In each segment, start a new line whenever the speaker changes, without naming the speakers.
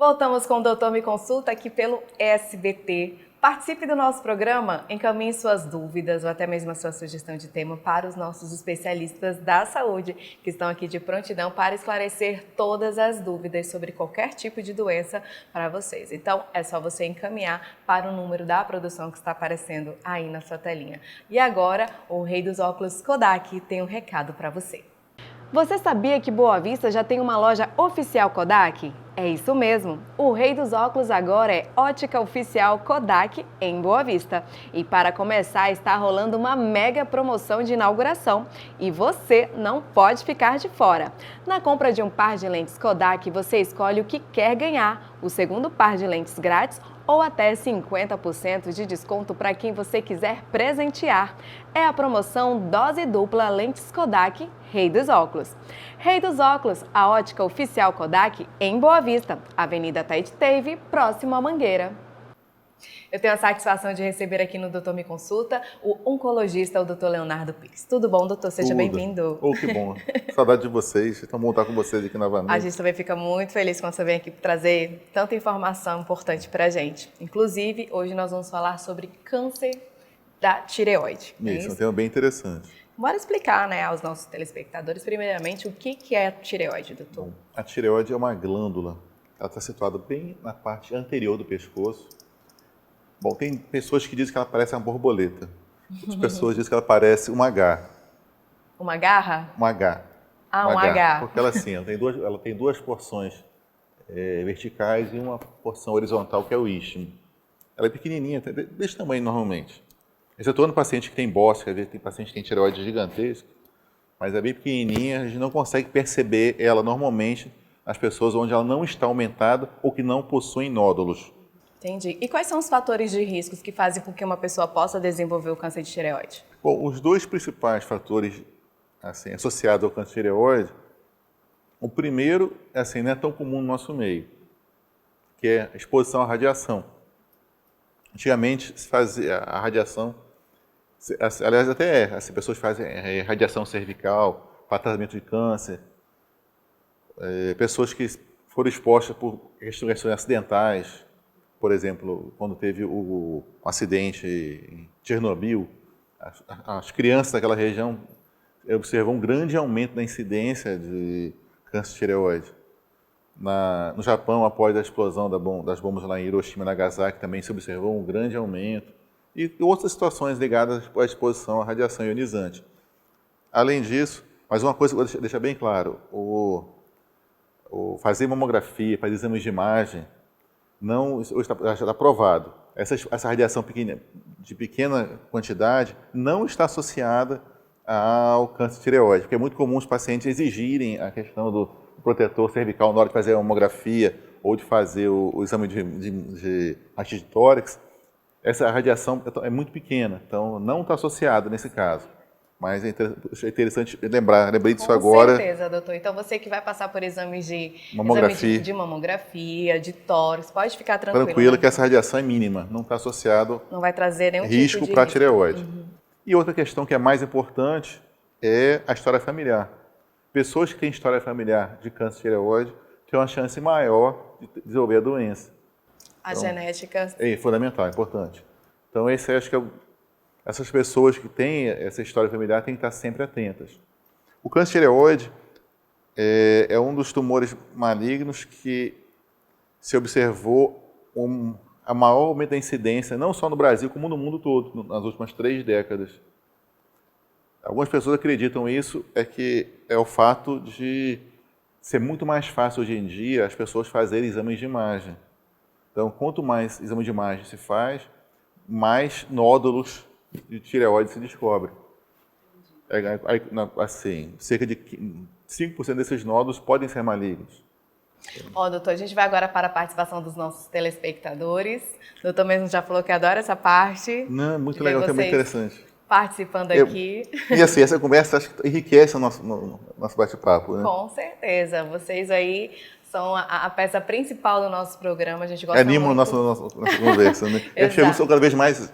Voltamos com o Doutor Me Consulta aqui pelo SBT. Participe do nosso programa, encaminhe suas dúvidas ou até mesmo a sua sugestão de tema para os nossos especialistas da saúde, que estão aqui de prontidão para esclarecer todas as dúvidas sobre qualquer tipo de doença para vocês. Então, é só você encaminhar para o número da produção que está aparecendo aí na sua telinha. E agora, o Rei dos Óculos Kodak tem um recado para você. Você sabia que Boa Vista já tem uma loja oficial Kodak? É isso mesmo, o Rei dos Óculos agora é Ótica Oficial Kodak em Boa Vista. E para começar, está rolando uma mega promoção de inauguração e você não pode ficar de fora. Na compra de um par de lentes Kodak, você escolhe o que quer ganhar, o segundo par de lentes grátis ou até 50% de desconto para quem você quiser presentear. É a promoção Dose Dupla Lentes Kodak Rei dos Óculos. Rei dos Óculos, a Ótica Oficial Kodak em Boa Vista, Avenida Taite Teve, próximo à Mangueira. Eu tenho a satisfação de receber aqui no Doutor Me Consulta o oncologista, o Dr. Leonardo Pires. Tudo bom, doutor? Seja bem-vindo.
Oh, que bom. Saudade de vocês. Então, bom estar com vocês aqui novamente.
A gente também fica muito feliz quando você vem aqui trazer tanta informação importante pra gente. Inclusive, hoje nós vamos falar sobre câncer da tireoide.
Isso, é um tema bem interessante.
Bora explicar, né, aos nossos telespectadores, primeiramente, o que é a tireoide, doutor?
Bom, a tireoide é uma glândula. Ela está situada bem na parte anterior do pescoço. Bom, tem pessoas que dizem que ela parece uma borboleta. Outras pessoas dizem que ela parece uma H.
Uma garra?
Um H.
Ah, um H.
Porque ela, assim, ela tem duas porções verticais e uma porção horizontal, que é o istmo. Ela é pequenininha, desse tamanho normalmente. Exceto no paciente que tem bosque, às vezes tem paciente que tem tireoide gigantesca, mas é bem pequenininha, a gente não consegue perceber ela normalmente nas pessoas onde ela não está aumentada ou que não possuem nódulos.
Entendi. E quais são os fatores de riscos que fazem com que uma pessoa possa desenvolver o câncer de tireoide?
Bom, os dois principais fatores assim, associados ao câncer de tireoide, o primeiro assim, não é tão comum no nosso meio, que é a exposição à radiação. Antigamente se fazia a radiação, aliás até as pessoas fazem radiação cervical para tratamento de câncer, pessoas que foram expostas por questões acidentais. Por exemplo, quando teve um acidente em Chernobyl, as crianças daquela região observam um grande aumento da incidência de câncer de tireoide. No Japão, após a explosão das bombas lá em Hiroshima e Nagasaki, também se observou um grande aumento. E outras situações ligadas à exposição à radiação ionizante. Além disso, mas uma coisa que eu vou deixar bem claro, fazer mamografia, fazer exames de imagem, já está provado. Essa radiação de pequena quantidade não está associada ao câncer de tireoide, porque é muito comum os pacientes exigirem a questão do protetor cervical na hora de fazer a mamografia ou de fazer o exame de raio-x de tórax. Essa radiação é muito pequena, então não está associada nesse caso. Mas é interessante lembrei disso agora.
Com certeza, doutor. Então, você que vai passar por exames de mamografia, de tórax, pode ficar tranquilo.
Tranquilo,
né?
Que essa radiação é mínima, não está associado.
Não vai trazer nenhum
risco
tipo de
para a tireoide.
Uhum.
E outra questão que é mais importante é a história familiar. Pessoas que têm história familiar de câncer de tireoide têm uma chance maior de desenvolver a doença.
A genética.
É fundamental, é importante. Então, acho que essas pessoas que têm essa história familiar têm que estar sempre atentas. O câncer de tireoide é um dos tumores malignos que se observou a maior aumento da incidência, não só no Brasil, como no mundo todo, nas últimas 3 décadas. Algumas pessoas acreditam isso, que é o fato de ser muito mais fácil hoje em dia as pessoas fazerem exames de imagem. Então, quanto mais exame de imagem se faz, mais nódulos de tireoide se descobre. Assim, cerca de 5% desses nódulos podem ser malignos.
Doutor, a gente vai agora para a participação dos nossos telespectadores. O doutor mesmo já falou que adora essa parte.
Não, muito legal, também interessante.
Participando aqui.
E assim, essa conversa acho que enriquece o nosso bate-papo, né?
Com certeza. Vocês aí são a peça principal do nosso programa. A gente gosta
Animam
muito.
nossa conversa, né? As perguntas são cada vez mais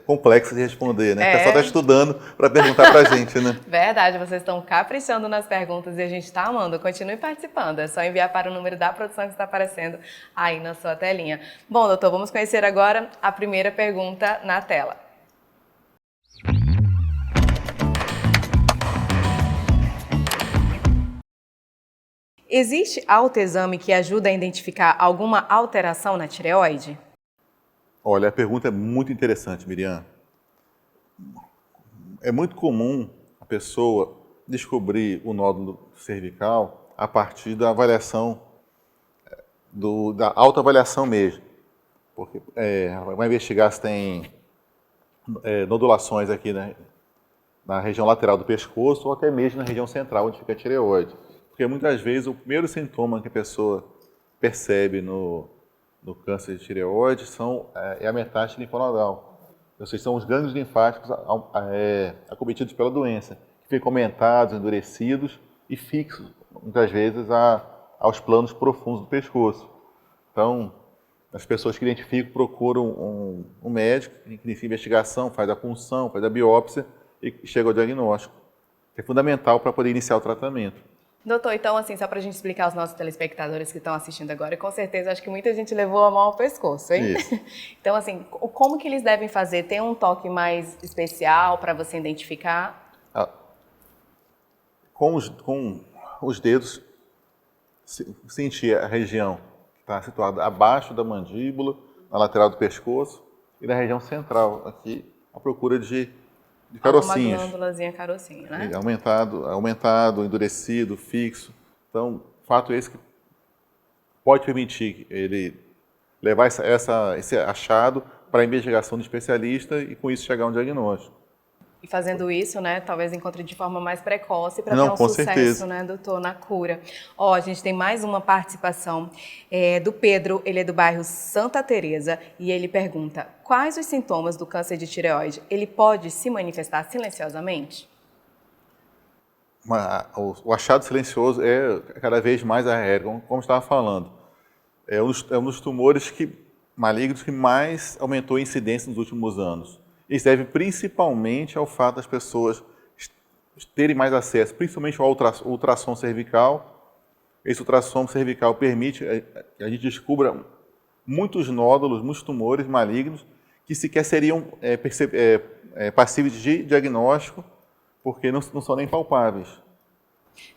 complexa de responder, né? O pessoal está estudando para perguntar para a gente, né?
Verdade, vocês estão caprichando nas perguntas e a gente está amando. Continue participando, é só enviar para o número da produção que está aparecendo aí na sua telinha. Bom, doutor, vamos conhecer agora a primeira pergunta na tela. Existe autoexame que ajuda a identificar alguma alteração na tireoide?
Olha, a pergunta é muito interessante, Miriam. É muito comum a pessoa descobrir o nódulo cervical a partir da avaliação, da autoavaliação mesmo. Porque vai investigar se tem nodulações aqui na região lateral do pescoço ou até mesmo na região central, onde fica a tireoide. Porque muitas vezes o primeiro sintoma que a pessoa percebe no câncer de tireoide é a metástase linfonodal. Ou seja, são os gânglios linfáticos acometidos pela doença, que ficam aumentados, endurecidos e fixos, muitas vezes, aos planos profundos do pescoço. Então, as pessoas que identificam procuram um médico, que inicia a investigação, faz a punção, faz a biópsia e chega ao diagnóstico. É fundamental para poder iniciar o tratamento.
Doutor, então, assim, só para a gente explicar aos nossos telespectadores que estão assistindo agora, e com certeza acho que muita gente levou a mão ao pescoço, hein?
Isso.
Então, assim, como que eles devem fazer? Tem um toque mais especial para você identificar?
Com os dedos, sentir a região que está situada abaixo da mandíbula, na lateral do pescoço, e na região central, aqui, à procura de carocinhos.
Uma glândulazinha carocinha, né?
Aumentado, endurecido, fixo. Então, fato esse que pode permitir ele levar esse achado para a investigação do especialista e com isso chegar a um diagnóstico.
E fazendo isso, né, talvez encontre de forma mais precoce para ter um
com
sucesso,
certeza.
né, doutor, na cura. Ó, a gente tem mais uma participação do Pedro, ele é do bairro Santa Teresa e ele pergunta: quais os sintomas do câncer de tireoide? Ele pode se manifestar silenciosamente?
O achado silencioso é cada vez mais a regra, como estava falando. É um dos tumores malignos que mais aumentou a incidência nos últimos anos. Isso deve principalmente ao fato das pessoas terem mais acesso, principalmente ao ultrassom cervical. Esse ultrassom cervical permite que a gente descubra muitos nódulos, muitos tumores malignos que sequer seriam passíveis de diagnóstico, porque não são nem palpáveis.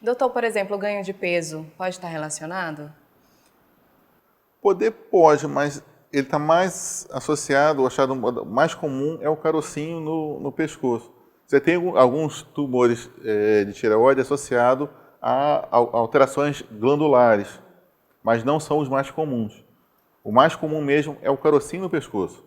Doutor, por exemplo, o ganho de peso pode estar relacionado?
Pode, mas ele está mais associado, o achado mais comum é o carocinho no pescoço. Você tem alguns tumores de tireoide associados a alterações glandulares, mas não são os mais comuns. O mais comum mesmo é o carocinho no pescoço.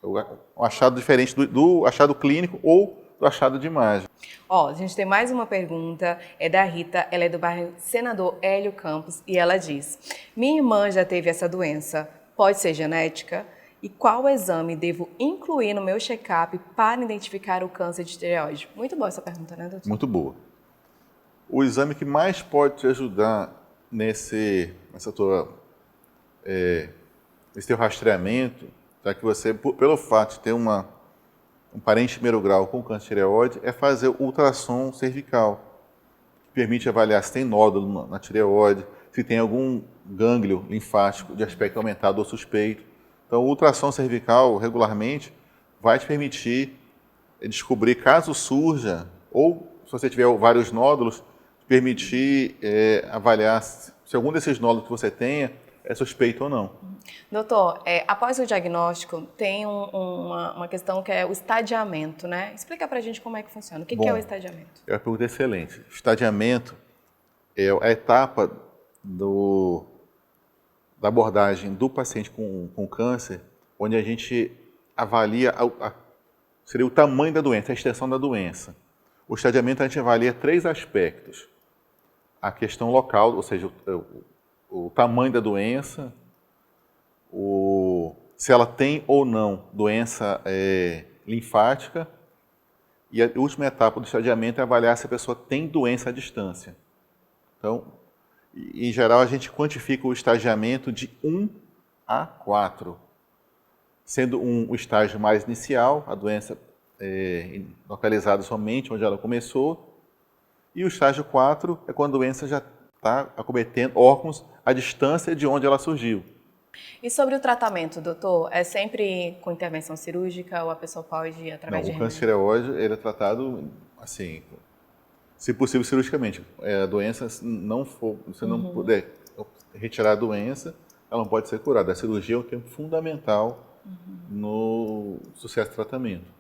Um achado diferente do achado clínico ou do achado de imagem.
Ó, a gente tem mais uma pergunta, é da Rita, ela é do bairro Senador Hélio Campos e ela diz: minha irmã já teve essa doença, pode ser genética? E qual exame devo incluir no meu check-up para identificar o câncer de tireoide? Muito boa essa pergunta, né, doutor?
Muito boa. O exame que mais pode te ajudar nesse teu rastreamento, já que você, pelo fato de ter um parente de primeiro grau com câncer de tireoide, é fazer o ultrassom cervical, que permite avaliar se tem nódulo na tireoide, se tem algum gânglio linfático de aspecto aumentado ou suspeito. Então, o ultrassom cervical, regularmente, vai te permitir descobrir, caso surja, ou se você tiver vários nódulos, permitir avaliar se algum desses nódulos que você tenha é suspeito ou não.
Doutor, após o diagnóstico, tem uma questão que é o estadiamento, né? Explica pra gente como é que funciona. O que é o estadiamento?
É uma pergunta excelente. O estadiamento é a etapa da abordagem do paciente com câncer, onde a gente avalia seria o tamanho da doença, a extensão da doença. O estadiamento a gente avalia 3 aspectos. A questão local, ou seja, o tamanho da doença, se ela tem ou não doença linfática, e a última etapa do estadiamento é avaliar se a pessoa tem doença à distância. Então, em geral, a gente quantifica o estadiamento de 1 a 4. sendo o estágio mais inicial, a doença localizada somente onde ela começou, e o estágio 4 é quando a doença já está acometendo órgãos à distância de onde ela surgiu.
E sobre o tratamento, doutor, é sempre com intervenção cirúrgica ou a pessoa pode ir através de
Não, o
remédio?
câncer de tireoide ele é tratado assim, se possível cirurgicamente. A doença não for, você não puder retirar a doença, ela não pode ser curada. A cirurgia é um tempo fundamental no sucesso do tratamento.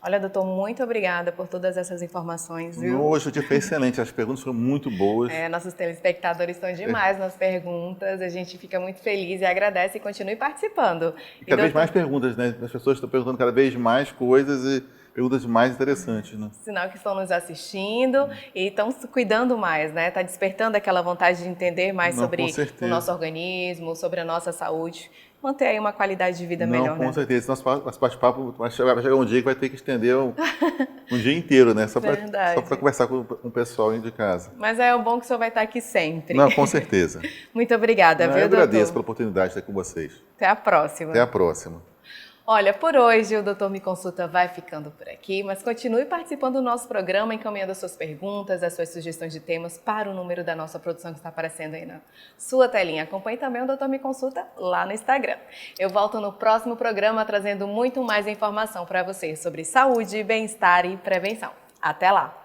Olha, doutor, muito obrigada por todas essas informações, viu?
Hoje o dia foi excelente, as perguntas foram muito boas.
Nossos telespectadores estão demais nas perguntas, a gente fica muito feliz e agradece e continue participando.
E cada vez mais perguntas, né? As pessoas estão perguntando cada vez mais coisas e perguntas mais interessantes, né?
Sinal que estão nos assistindo e estão se cuidando mais, né? Está despertando aquela vontade de entender mais sobre o nosso organismo, sobre a nossa saúde. Manter aí uma qualidade de vida melhor, né?
Com certeza. Nosso bate-papo vai chegar um dia que vai ter que estender um dia inteiro, né? Só para conversar com o pessoal de casa.
Mas é o bom que o senhor vai estar aqui sempre.
Não, com certeza.
Muito obrigada, viu, doutor?
Eu agradeço pela oportunidade de estar com vocês.
Até a próxima.
Até a próxima.
Olha, por hoje o Doutor Me Consulta vai ficando por aqui, mas continue participando do nosso programa, encaminhando as suas perguntas, as suas sugestões de temas para o número da nossa produção que está aparecendo aí na sua telinha. Acompanhe também o Doutor Me Consulta lá no Instagram. Eu volto no próximo programa trazendo muito mais informação para você sobre saúde, bem-estar e prevenção. Até lá!